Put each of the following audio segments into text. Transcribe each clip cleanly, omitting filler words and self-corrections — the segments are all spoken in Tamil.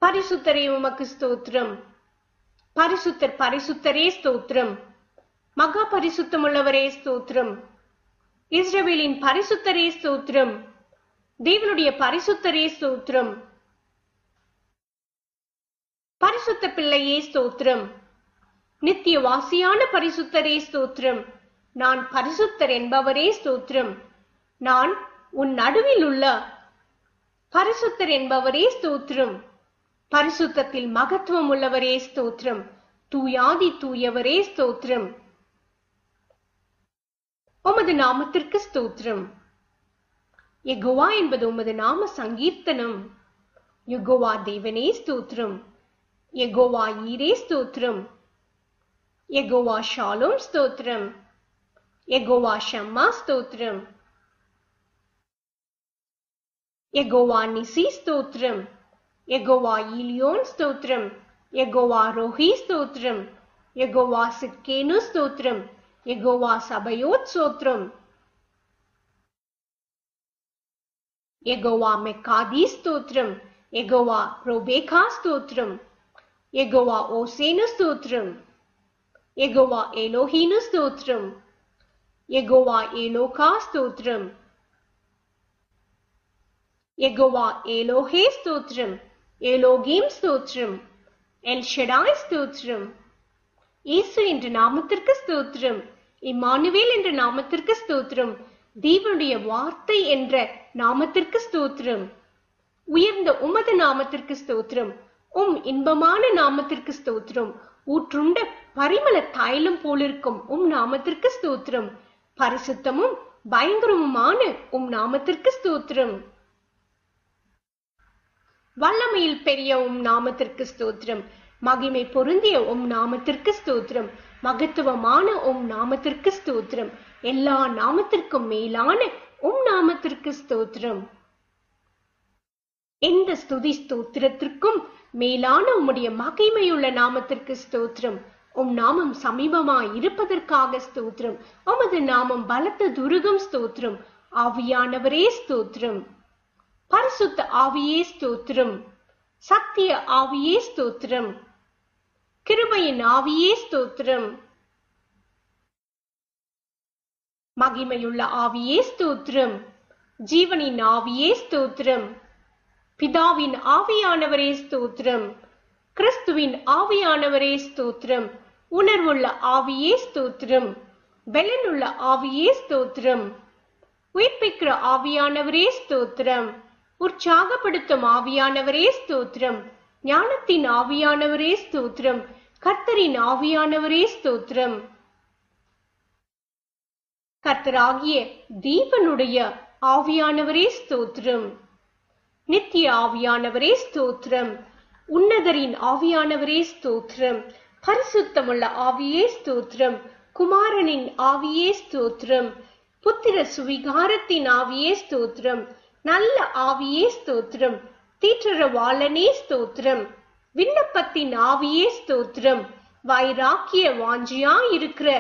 பரிசுத்தரே உமக்கு ஸ்தோத்திரம். பரிசுத்தர் பரிசுத்தரே ஸ்தோத்திரம். மகா பரிசுத்தமுள்ளவரே ஸ்தோத்திரம். இஸ்ரவேலின் பரிசுத்தரே ஸ்தோத்திரம். தேவனுடைய பரிசுத்தரே ஸ்தோத்திரம். பரிசுத்த பிள்ளையே ஸ்தோத்திரம். நித்திய வாசியான பரிசுத்தரே ஸ்தோத்திரம். நான் பரிசுத்தர் என்பவரே ஸ்தோத்திரம். நான் உன் நடுவில் உள்ள பரிசுத்தர் என்பவரே ஸ்தோத்திரம். பரிசுத்தத்தில் மகத்துவம் உள்ளவரே ஸ்தோத்திரம். தூயாதி தூயவரே ஸ்தோத்திரம். உமது நாமத்திற்கு ஸ்தோத்திரம். யெகோவா என்பது உமது நாம சங்கீர்த்தனம். யெகோவா தேவனே ஸ்தோத்திரம். யெகோவா ஈரே ஸ்தோத்திரம். யெகோவா ஷாலோம் ஸ்தோத்திரம். யெகோவா ஷம்மா ஸ்தோத்திரம். யெகோவா நிசி ஸ்தோத்திரம். யெகோவா ஈலியோன் ஸ்தோத்திரம். யெகோவா ரோஹி ஸ்தோத்திரம். யெகோவா சிட்கேனு ஸ்தோத்திரம். யெகோவா சபயோத் ஸ்தோத்திரம். யெகோவா மெக்காதி ஸ்தோத்திரம். யெகோவா ரோபேகா ஸ்தோத்திரம். யெகோவா ஓசேனு ஸ்தோத்திரம். யெகோவா எலோஹீனு ஸ்தோத்திரம். யெகோவா எலோகா ஸ்தோத்திரம். யெகோவா எலோஹே ஸ்தோத்திரம். எலோகீம் ஸ்தோத்திரம். எல் ஷடாய் ஸ்தோத்திரம். இயேசு என்ற நாமத்திற்கு ஸ்தோத்திரம். இம்மானுவேல் என்ற நாமத்திற்கு ஸ்தோத்திரம். தேவனுடைய வார்த்தை என்ற நாமத்திற்கு ஸ்தோத்திரம். உயர்ந்த உமது நாமத்திற்கு ஸ்தோத்திரம். இன்பமான நாமத்திற்கு ஸ்தோத்திரம். ஊற்றுண்ட பரிமள தைலம் போலிருக்கும் நாமத்திற்கு ஸ்தோத்திரம். பரிசுத்தமும் பயங்கரமுமான நாமத்திற்கு ஸ்தோத்திரம். வல்லமையில் பெரிய நாமத்திற்கு ஸ்தோத்திரம். மகிமை பொருந்திய நாமத்திற்கு ஸ்தோத்திரம். மகத்துவமான நாமத்திற்கு ஸ்தோத்திரம். எல்லா நாமத்திற்கும் மேலான நாமத்திற்கு ஸ்தோத்திரம். எந்த ஸ்துதி ஸ்தோத்திரத்திற்கும் மேலான உம்முடைய மகிமையுள்ள நாமத்திற்கு ஸ்தோத்திரம். நாமம் சமீபமாய் இருப்பதற்காக ஸ்தோத்திரம். உமது நாமம் பலத்த துருகம் ஸ்தோத்திரம். ஆவியானவரே ஸ்தோத்திரம். பரிசுத்த ஆவியே ஸ்தோத்திரம். சத்திய ஆவியே ஸ்தோத்திரம். கிருபையின் ஆவியே ஸ்தோத்திரம். மகிமையுள்ள ஆவியே ஸ்தோத்திரம். ஜீவனின் ஆவியே ஸ்தோத்திரம். பிதாவின் ஆவியானவரே ஸ்தோத்திரம். கிறிஸ்துவின் ஆவியானவரே ஸ்தோத்திரம். உணர்வுள்ள ஆவியே ஸ்தோத்திரம். பெலனுள்ள ஆவியே ஸ்தோத்திரம். உயிர்ப்பிக்கிற ஆவியானவரே ஸ்தோத்திரம். உற்சாகப்படுத்தும் ஆவியானவரே ஸ்தோத்திரம். ஞானத்தின் ஆவியானவரே ஸ்தோத்திரம். கர்த்தரின் ஆவியானவரே ஸ்தோத்திரம். கர்த்தராகிய தேவனுடைய ஆவியானவரே ஸ்தோத்திரம். நித்திய ஆவியானவரே ஸ்தோத்திரம். உன்னதரின் ஆவியானவரே ஸ்தோத்திரம். பரிசுத்தமுள்ள ஆவியே ஸ்தோத்திரம். குமாரனின் ஆவியே ஸ்தோத்திரம். புத்திர சுவிகாரத்தின் ஆவியே ஸ்தோத்திரம். நல்ல ஆவியே ஸ்தோத்திரம். தீற்றரவாளனே ஸ்தோத்திரம். விண்ணப்பத்தின் ஆவியே ஸ்தோத்திரம். வைராக்கிய வாஞ்சியா இருக்கிற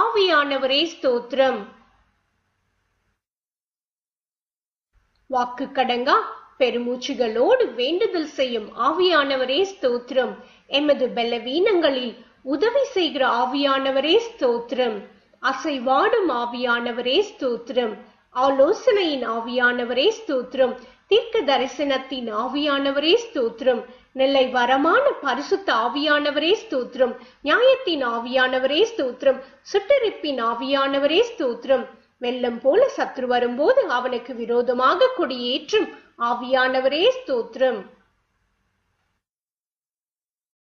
ஆவியானவரே ஸ்தோத்திரம். வாக்கு கடங்கா பெருமூச்சுகளோடு வேண்டுதல் செய்யும் ஆவியானவரே ஸ்தோத்திரம். எமது பலவீனங்களில் உதவி செய்கிற ஆவியானவரே ஸ்தோத்திரம். அசைவாடும் ஆவியானவரே ஸ்தோத்திரம். ஆலோசனையின் ஆவியானவரே ஸ்தோத்திரம். தீர்க்க தரிசனத்தின் ஆவியானவரே ஸ்தோத்திரம். நெல்லை வரமான பரிசுத்த ஆவியானவரே ஸ்தோத்திரம். நியாயத்தின் ஆவியானவரே ஸ்தோத்திரம். சுட்டரிப்பின் ஆவியானவரே ஸ்தோத்திரம். வெள்ளம் போல சத்ரு வரும்போது அவனுக்கு விரோதமாக கொடியேற்றும் ஆவியானவரே ஸ்தோத்திரம்.